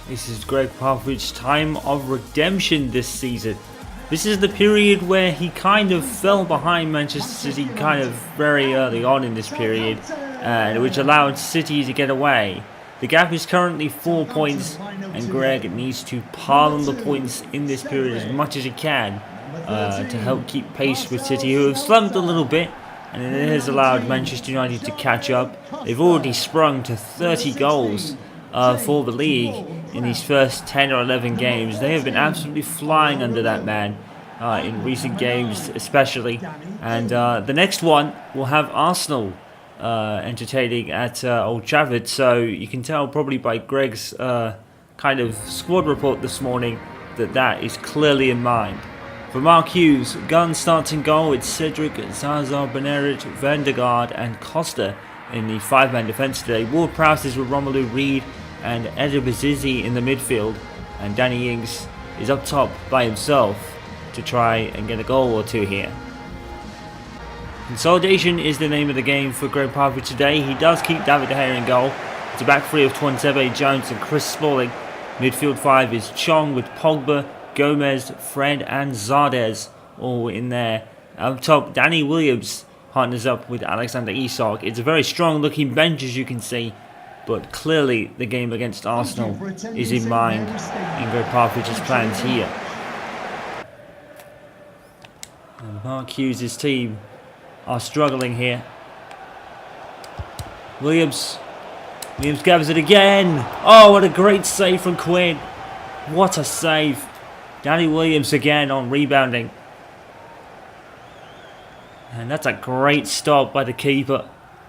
This is Gregg Popovich's time of redemption this season. This is the period where he kind of fell behind Manchester City kind of very early on in this period, which allowed City to get away. The gap is currently 4 points, and Gregg needs to pile on the points in this period as much as he can to help keep pace with City, who have slumped a little bit, and it has allowed Manchester United to catch up. They've already sprung to 30 goals for the league in these first 10 or 11 games. They have been absolutely flying under that man in recent games especially. And the next one will have Arsenal entertaining at Old Trafford. So you can tell probably by Gregg's kind of squad report this morning that is clearly in mind. For Mark Hughes, Gunn starts in goal with Cedric, Zaza, Beneric, Vendegaard and Costa in the five-man defence today. Ward-Prowse is with Romelu Reed and Edibazizi in the midfield, and Danny Ings is up top by himself to try and get a goal or two here. Consolidation is the name of the game for Gregg Popovich today. He does keep David De Gea in goal. It's a back three of Tuanzebe, Jones and Chris Smalling. Midfield five is Chong with Pogba, Gomez, Fred and Zardes all in there. Up top, Danny Williams partners up with Alexander Isak. It's a very strong looking bench, as you can see, but clearly the game against Arsenal is in mind in Gregg Popovich's plans here. And Mark Hughes' team are struggling here. Williams gathers it again. Oh, what a great save from Quinn. What a save. Danny Williams again on rebounding. And that's a great stop by the keeper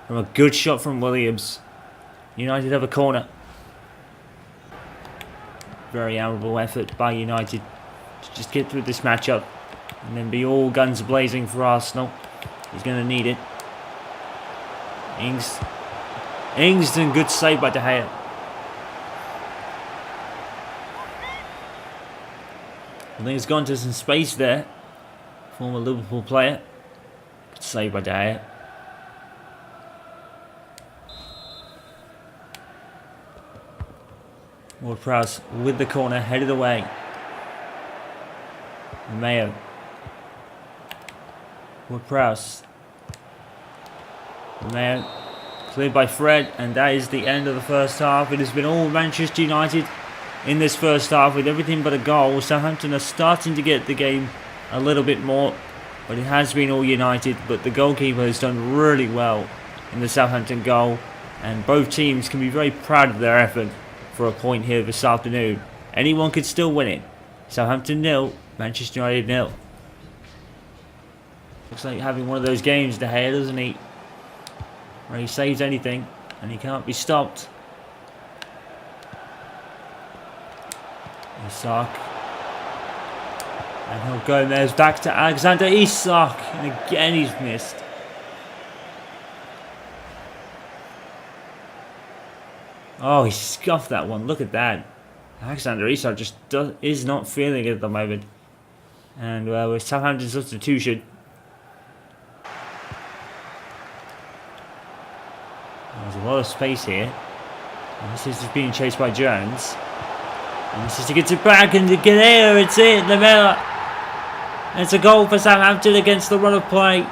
from a good shot from Williams. United have a corner. Very admirable effort by United to just get through this matchup and then be all guns blazing for Arsenal. He's going to need it. Ings and good save by De Gea. I think he's gone to some space there. Former Liverpool player. Good save by De Gea. Ward-Prowse with the corner, headed away. Mayo. Ward-Prowse. Mayo. Cleared by Fred, and that is the end of the first half. It has been all Manchester United in this first half with everything but a goal. Southampton are starting to get the game a little bit more, but it has been all United. But the goalkeeper has done really well in the Southampton goal, and both teams can be very proud of their effort for a point here this afternoon. Anyone could still win it. Southampton 0, Manchester United 0. Looks like having one of those games, De Gea, doesn't he? Where he saves anything and he can't be stopped. Isak. And he'll go Gomez back to Alexander Isak. And again he's missed. Oh, he scuffed that one. Look at that. Alexander Isak just is not feeling it at the moment. And with Southampton substitution. There's a lot of space here. And this is just being chased by Jones. And this is to get it back and to get here. It's it. Lamela. It's a goal for Southampton against the run of play.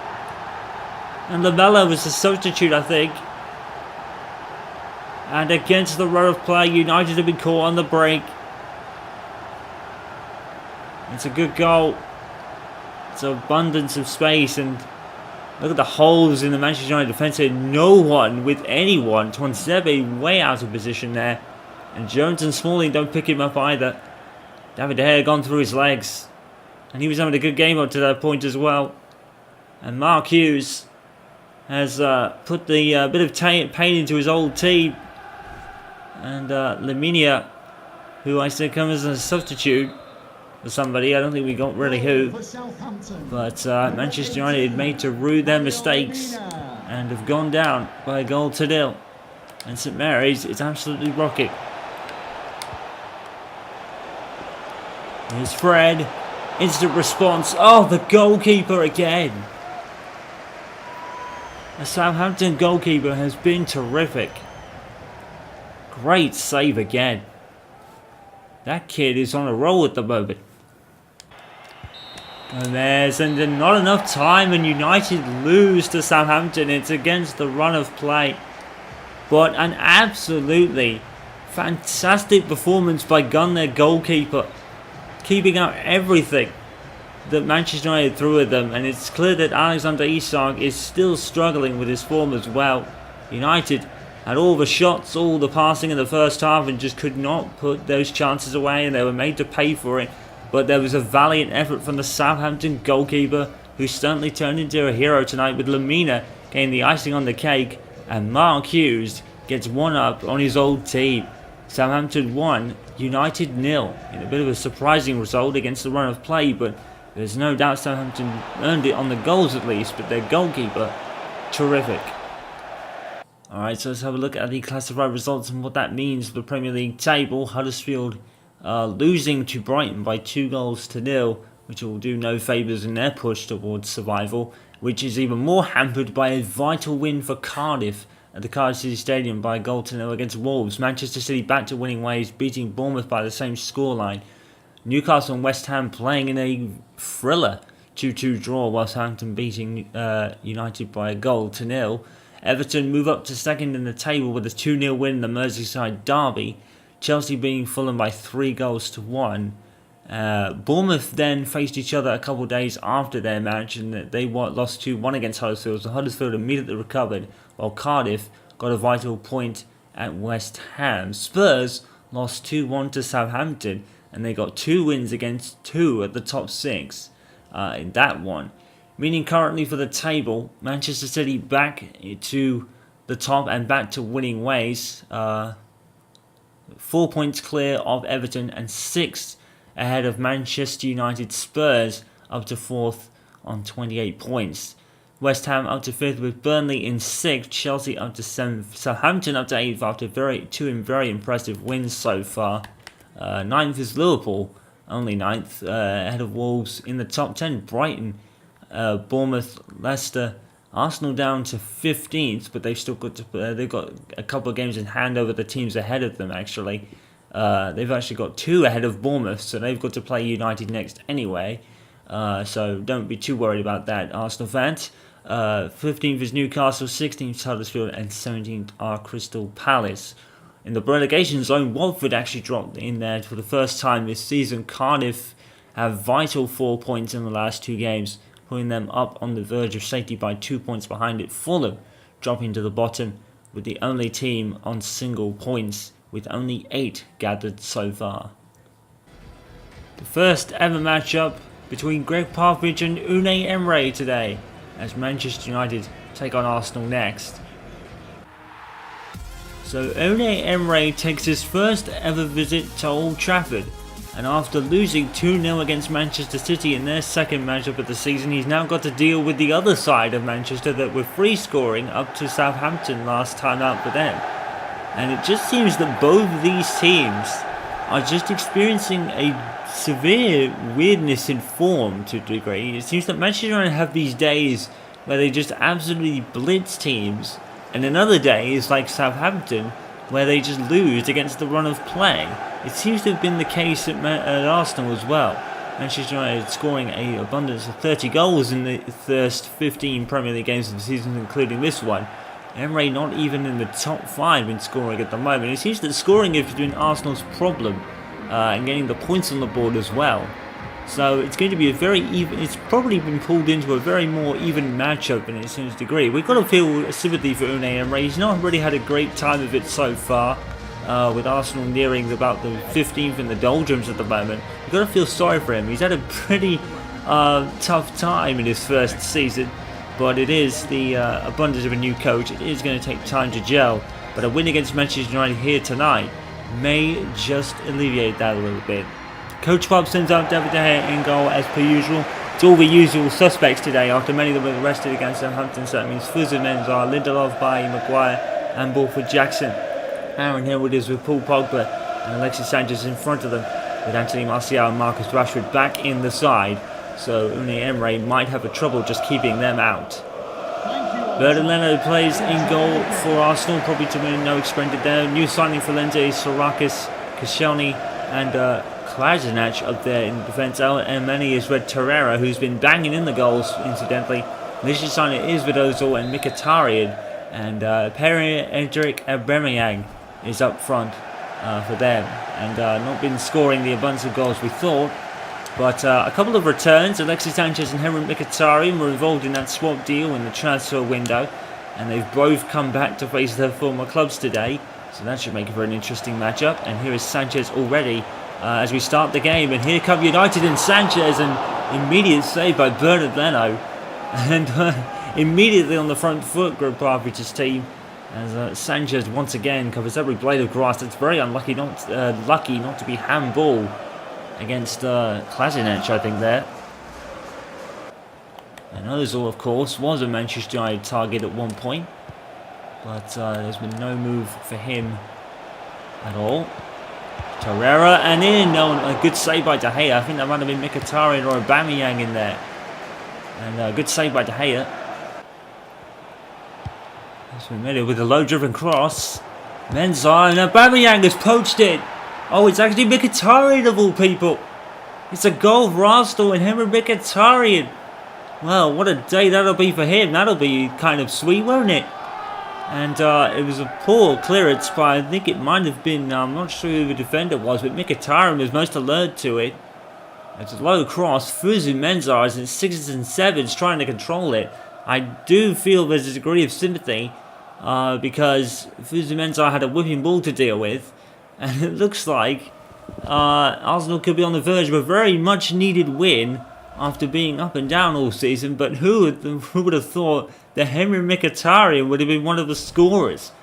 And Lamela was the substitute, I think. And against the run of play, United have been caught on the break. It's a good goal. It's an abundance of space, and look at the holes in the Manchester United defence here. No one with anyone. Tuanzebe way out of position there. And Jones and Smalling don't pick him up either. David De Gea gone through his legs. And he was having a good game up to that point as well. And Mark Hughes has put the bit of pain into his old team. And Laminia, who I said comes as a substitute for somebody. I don't think we got really who. But Manchester United made to rue their mistakes and have gone down by a goal to 0. And St Mary's is absolutely rocking. Here's Fred. Instant response. Oh, the goalkeeper again. The Southampton goalkeeper has been terrific. Great save again. That kid is on a roll at the moment. Gomez, and then not enough time, and United lose to Southampton. It's against the run of play. But an absolutely fantastic performance by Gunn, their goalkeeper, keeping out everything that Manchester United threw at them, and it's clear that Alexander Isak is still struggling with his form as well. United had all the shots, all the passing in the first half, and just could not put those chances away, and they were made to pay for it. But there was a valiant effort from the Southampton goalkeeper, who certainly turned into a hero tonight, with Lamina getting the icing on the cake, and Mark Hughes gets one up on his old team. Southampton 1, United 0, in a bit of a surprising result against the run of play, but there's no doubt Southampton earned it on the goals at least, but their goalkeeper, terrific. Alright, so let's have a look at the classified results and what that means for the Premier League table. Huddersfield losing to Brighton by 2-0, which will do no favours in their push towards survival, which is even more hampered by a vital win for Cardiff at the Cardiff City Stadium by a 0 against Wolves. Manchester City back to winning ways, beating Bournemouth by the same scoreline. Newcastle and West Ham playing in a thriller 2-2 draw, while Southampton beating United by a 0. Everton move up to second in the table with a 2-0 win in the Merseyside derby. Chelsea beating Fulham by 3-1. Bournemouth then faced each other a couple of days after their match, and they lost 2-1 against Huddersfield, so Huddersfield immediately recovered, while Cardiff got a vital point at West Ham. Spurs lost 2-1 to Southampton, and they got 2 wins against 2 at the top 6 in that one. Meaning currently for the table, Manchester City back to the top and back to winning ways. 4 points clear of Everton and 6 ahead of Manchester United. Spurs up to 4th on 28 points. West Ham up to 5th with Burnley in 6th. Chelsea up to 7th. Southampton up to 8th after two very impressive wins so far. 9th is Liverpool, only 9th, ahead of Wolves in the top 10. Brighton, Bournemouth, Leicester, Arsenal down to 15th, but they've still got they've got a couple of games in hand over the teams ahead of them. Actually, they've actually got 2 ahead of Bournemouth, so they've got to play United next anyway. So don't be too worried about that, Arsenal fans. 15th is Newcastle, 16th is Huddersfield, and 17th are Crystal Palace. In the relegation zone, Watford actually dropped in there for the first time this season. Cardiff have vital 4 points in the last 2 games, putting them up on the verge of safety by 2 points behind it. Fulham dropping to the bottom with the only team on single points, with only 8 gathered so far. The first ever matchup between Gregg Popovich and Unai Emery today, as Manchester United take on Arsenal next. So Unai Emery takes his first ever visit to Old Trafford, and after losing 2-0 against Manchester City in their second matchup of the season, he's now got to deal with the other side of Manchester that were free scoring up to Southampton last time out for them. And it just seems that both of these teams are just experiencing a severe weirdness in form to a degree. It seems that Manchester United have these days where they just absolutely blitz teams, and another day is like Southampton, where they just lose against the run of play. It seems to have been the case at Arsenal as well. Manchester United scoring an abundance of 30 goals in the first 15 Premier League games of the season, including this one. Emery not even in the top 5 in scoring at the moment. It seems that scoring is been Arsenal's problem, and getting the points on the board as well. So it's going to be a very even. It's probably been pulled into a very more even matchup in its degree. We've got to feel sympathy for Unai Emery. He's not really had a great time of it so far, with Arsenal nearing about the 15th in the doldrums at the moment. We've got to feel sorry for him. He's had a pretty tough time in his first season, but it is the abundance of a new coach. It is going to take time to gel, but a win against Manchester United here tonight may just alleviate that a little bit. Coach Club sends out David De Gea in goal as per usual. It's all the usual suspects today after many of them were arrested against Southampton, so that means Fuza Mensah, Lindelof, Bailly, Maguire and Bulford Jackson. Aaron Hill is with Paul Pogba and Alexis Sanchez in front of them, with Anthony Martial and Marcus Rashford back in the side, so Unai Emery might have a trouble just keeping them out. Bertrand Leno plays in goal for Arsenal, probably to win, no expected there. New signing for Lente is Sorakis, Koscielny and Kolasinac up there in defence. And many is Red Torreira, who's been banging in the goals, incidentally. Liechtenstein is with Ozil and Mkhitaryan, and Pierre-Emerick Aubameyang is up front for them, and not been scoring the abundance of goals we thought. But a couple of returns. Alexis Sanchez and Henrik Mkhitaryan were involved in that swap deal in the transfer window, and they've both come back to face their former clubs today. So that should make it for an interesting matchup. And here is Sanchez already as we start the game. And here come United and Sanchez, and immediate save by Bernard Leno. And immediately on the front foot, Gregg Popovich's team. As Sanchez once again covers every blade of grass. It's very unlucky not to be handball against Kolasinac, I think, there. And Ozil, of course, was a Manchester United target at one point, but there's been no move for him at all. Torreira and in. No, a good save by De Gea. I think that might have been Mkhitaryan or Aubameyang in there. And good save by De Gea. That's been made with a low-driven cross. Mensah and Aubameyang has poached it. Oh, it's actually Mkhitaryan of all people. It's a goal for Arsenal and Henrik Mkhitaryan. Well, what a day that'll be for him. That'll be kind of sweet, won't it? And it was a poor clearance by, I think it might have been, I'm not sure who the defender was, but Mkhitaryan was most alert to it. It's a low cross. Fuzu Mensah is in 6s and 7s trying to control it. I do feel there's a degree of sympathy because Fuzu Mensah had a whipping ball to deal with. And it looks like Arsenal could be on the verge of a very much needed win after being up and down all season. But who would have thought that Henrik Mkhitaryan would have been one of the scorers?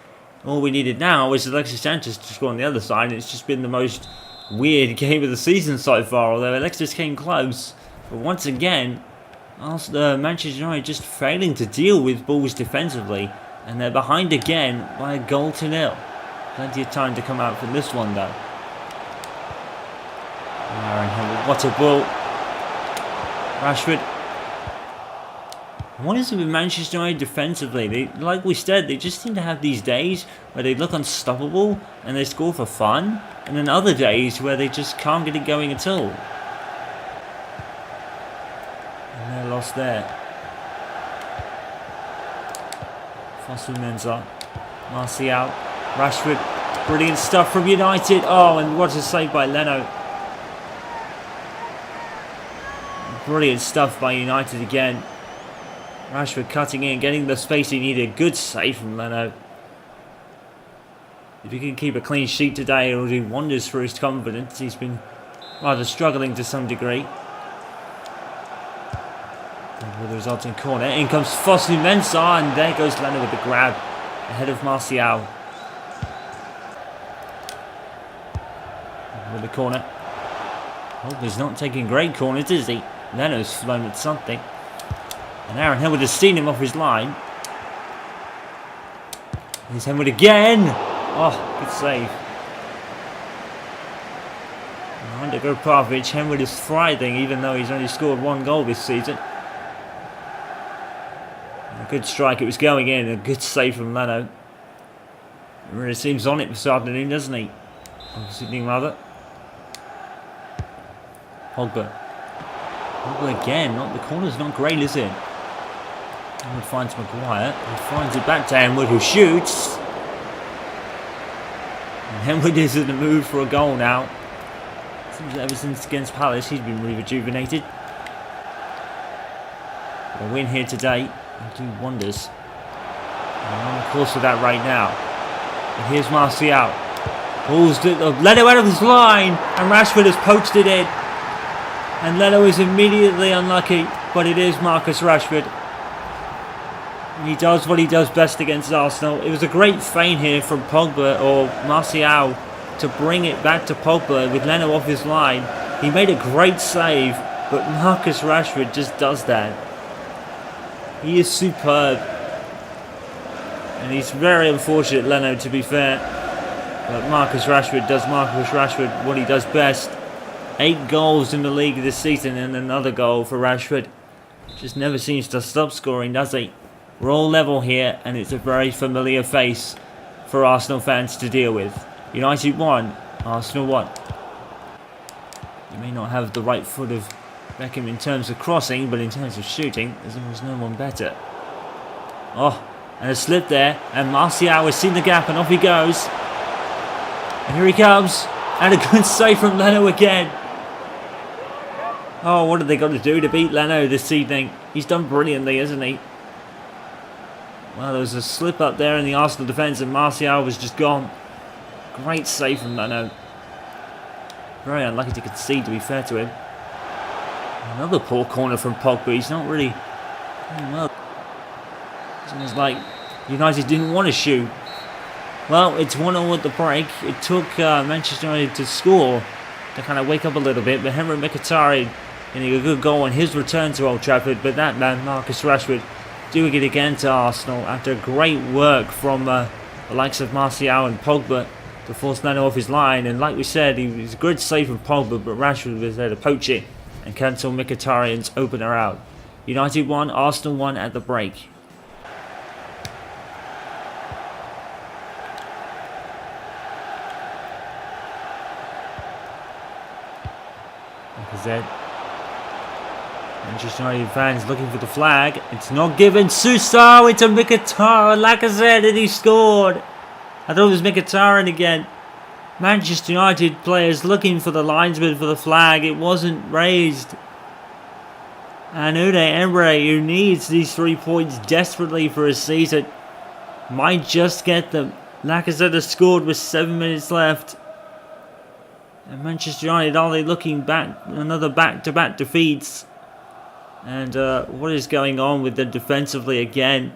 All we needed now is Alexis Sanchez to score on the other side. And it's just been the most weird game of the season so far. Although Alexis came close. But once again, Manchester United just failing to deal with balls defensively. And they're behind again by a goal to nil. Plenty of time to come out from this one, though. What a ball. Rashford. What is it with Manchester United defensively? Like we said, they just seem to have these days where they look unstoppable and they score for fun, and then other days where they just can't get it going at all. And they're lost there. Fosu Mensah. Martial. Rashford, brilliant stuff from United. Oh, and what a save by Leno. Brilliant stuff by United again. Rashford cutting in, getting the space he needed. Good save from Leno. If he can keep a clean sheet today, it will do wonders for his confidence. He's been rather struggling to some degree. And with the resulting corner, in comes Fosu Mensah, and there goes Leno with the grab ahead of Martial. With the corner. Oh, he's not taking great corners, is he? Leno's flown at something. And Aaron Hill would have seen him off his line. Here's Henwood again. Oh, good save. And under Gregg Popovich, Henwood is thriving even though he's only scored one goal this season. A good strike, it was going in. A good save from Leno. He really seems on it this afternoon, doesn't he? Sitting rather. Pogba again. The corner's not great, is it? Henwood finds Maguire. He finds it back to Henwood, who shoots. And Henwood is in the mood for a goal now. Seems ever since against Palace, he's been really rejuvenated. A win here today will do wonders. And we're on the course of that right now. And here's Martial. Pulls Leno out of his line, and Rashford has poached it in. And Leno is immediately unlucky, but it is Marcus Rashford. He does what he does best against Arsenal. It was a great feint here from Pogba or Martial to bring it back to Pogba with Leno off his line. He made a great save, but Marcus Rashford just does that. He is superb. And he's very unfortunate, Leno, to be fair. But Marcus Rashford does what he does best. 8 goals in the league this season and another goal for Rashford. Just never seems to stop scoring, does he? We're all level here, and it's a very familiar face for Arsenal fans to deal with. United 1, Arsenal 1. He may not have the right foot of Beckham in terms of crossing, but in terms of shooting, there's almost no one better. Oh, and a slip there, and Martial has seen the gap, and off he goes. And here he comes, and a good save from Leno again. Oh, what have they got to do to beat Leno this evening? He's done brilliantly, hasn't he? Well, there was a slip up there in the Arsenal defence, and Martial was just gone. Great save from Leno. Very unlucky to concede, to be fair to him. Another poor corner from Pogba. He's not really doing well. It's almost like United didn't want to shoot. Well, it's 1-0 at the break. It took Manchester United to score to kind of wake up a little bit, but Henrik Mkhitaryan getting a good goal on his return to Old Trafford, but that man, Marcus Rashford, doing it again to Arsenal after great work from the likes of Martial and Pogba to force Leno off his line. And like we said, he was a good save from Pogba, but Rashford was there to poach it and cancel Mkhitaryan's opener out. United 1, Arsenal 1 at the break. Lacazette. Manchester United fans looking for the flag. It's not given. Suso into Mkhitaryan. Lacazette, and he scored. I thought it was Mkhitaryan again. Manchester United players looking for the linesman for the flag. It wasn't raised. And Unai Emery, who needs these 3 points desperately for his season, might just get them. Lacazette has scored with 7 minutes left. And Manchester United, are they looking back? Another back-to-back defeats. And what is going on with them defensively again?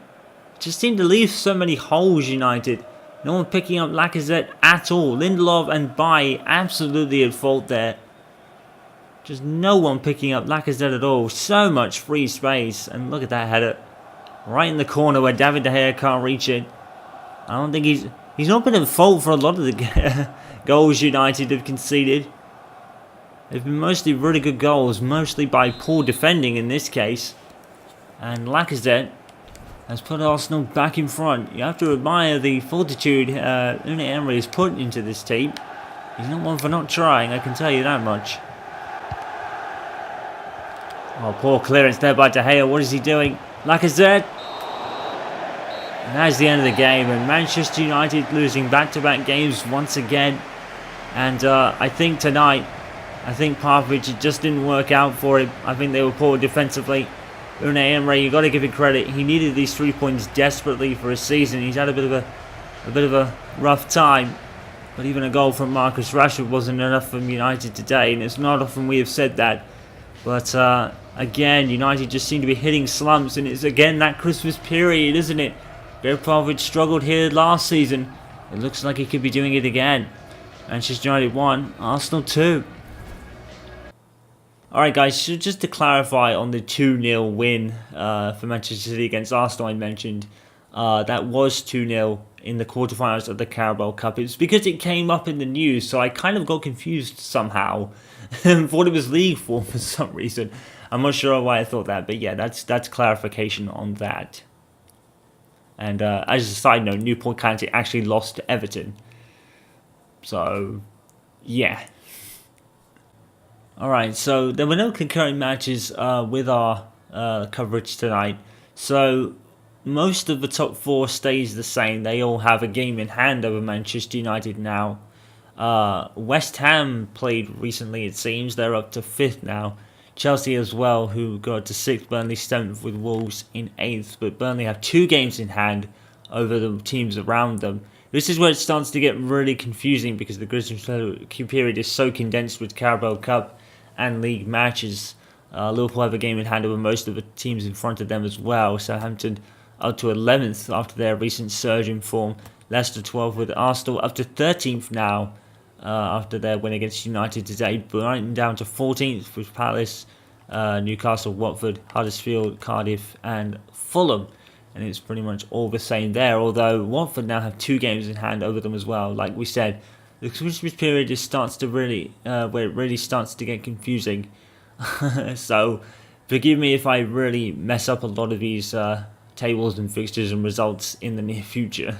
Just seem to leave so many holes, United. No one picking up Lacazette at all. Lindelof and Bailly absolutely at fault there. Just no one picking up Lacazette at all. So much free space. And look at that header. Right in the corner where David De Gea can't reach it. I don't think he's not been at fault for a lot of the goals United have conceded. They've been mostly really good goals. Mostly by poor defending in this case. And Lacazette has put Arsenal back in front. You have to admire the fortitude Unai Emery has put into this team. He's not one for not trying, I can tell you that much. Oh, poor clearance there by De Gea. What is he doing? Lacazette. And that's the end of the game. And Manchester United losing back-to-back games once again. And I think tonight, Popovich, it just didn't work out for him. I think they were poor defensively. Unai Emery, you got to give him credit. He needed these 3 points desperately for his season. He's had a bit of a rough time, but even a goal from Marcus Rashford wasn't enough from United today, and it's not often we have said that. But again, United just seem to be hitting slumps, and it's again that Christmas period, isn't it? Gregg Popovich struggled here last season. It looks like he could be doing it again. Manchester United 1, Arsenal 2. Alright guys, so just to clarify on the 2-0 win for Manchester City against Arsenal I mentioned, that was 2-0 in the quarterfinals of the Carabao Cup. It was because it came up in the news, so I kind of got confused somehow and thought it was league form for some reason. I'm not sure why I thought that, but yeah, that's clarification on that. And as a side note, Newport County actually lost to Everton. So, yeah. Alright, so there were no concurrent matches with our coverage tonight. So, most of the top 4 stays the same. They all have a game in hand over Manchester United now. West Ham played recently, it seems. They're up to 5th now. Chelsea as well, who got to 6th. Burnley 7th with Wolves in 8th. But Burnley have 2 games in hand over the teams around them. This is where it starts to get really confusing because the Christmas period is so condensed with Carabao Cup and league matches. Liverpool have a game in hand over most of the teams in front of them as well. Southampton up to 11th after their recent surge in form. Leicester 12th with Arsenal up to 13th now after their win against United today. Brighton down to 14th with Palace, Newcastle, Watford, Huddersfield, Cardiff and Fulham. And it's pretty much all the same there, although Watford now have 2 games in hand over them as well. Like we said, the Christmas period just starts to really, where it really starts to get confusing. So, forgive me if I really mess up a lot of these tables and fixtures and results in the near future.